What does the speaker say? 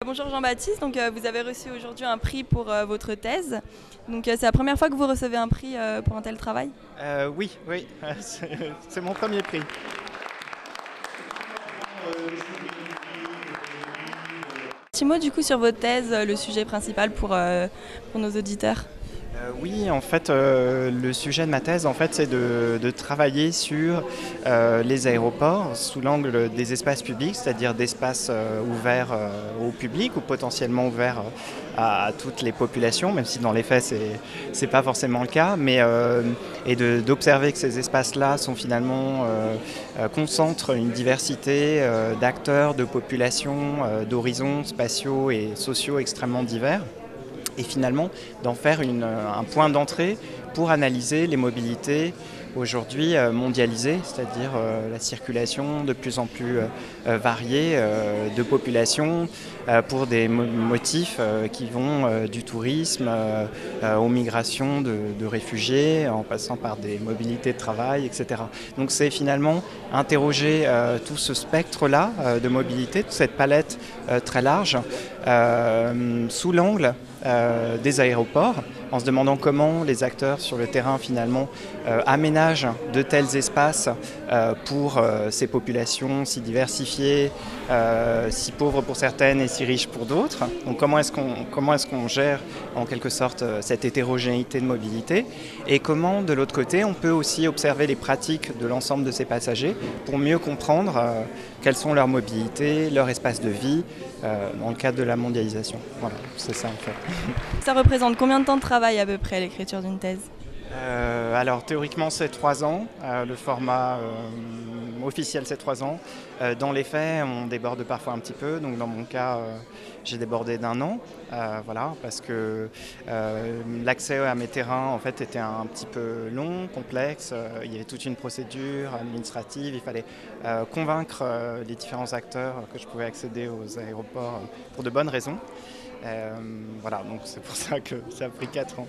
Bonjour Jean-Baptiste, vous avez reçu aujourd'hui un prix pour votre thèse. C'est la première fois que vous recevez un prix pour un tel travail? Oui, c'est mon premier prix. Petit mot du coup sur votre thèse, le sujet principal pour nos auditeurs. Oui, en fait, le sujet de ma thèse, en fait, c'est de travailler sur les aéroports sous l'angle des espaces publics, c'est-à-dire d'espaces ouverts au public ou potentiellement ouverts à toutes les populations, même si dans les faits, c'est pas forcément le cas, et d'observer que ces espaces-là sont finalement concentrent une diversité d'acteurs, de populations, d'horizons spatiaux et sociaux extrêmement divers. Et finalement d'en faire un point d'entrée pour analyser les mobilités aujourd'hui mondialisées, c'est-à-dire la circulation de plus en plus variée de populations pour des motifs qui vont du tourisme aux migrations de réfugiés, en passant par des mobilités de travail, etc. Donc c'est finalement interroger tout ce spectre-là de mobilité, toute cette palette très large, sous l'angle des aéroports, en se demandant comment les acteurs sur le terrain finalement aménagent de tels espaces pour ces populations si diversifiées, si pauvres pour certaines et si riches pour d'autres. Donc comment est-ce qu'on gère en quelque sorte cette hétérogénéité de mobilité, et comment de l'autre côté on peut aussi observer les pratiques de l'ensemble de ces passagers pour mieux comprendre quelles sont leurs mobilités, leur espace de vie dans le cadre de la mondialisation. Voilà, c'est ça en fait. Ça représente combien de temps de travail à peu près l'écriture d'une thèse? Alors théoriquement c'est 3 ans, le format officiel c'est 3 ans. Dans les faits on déborde parfois un petit peu, donc dans mon cas j'ai débordé d'1 an, voilà, parce que l'accès à mes terrains en fait était un petit peu long, complexe, il y avait toute une procédure administrative, il fallait convaincre les différents acteurs que je pouvais accéder aux aéroports pour de bonnes raisons. Voilà, donc c'est pour ça que ça a pris 4 ans.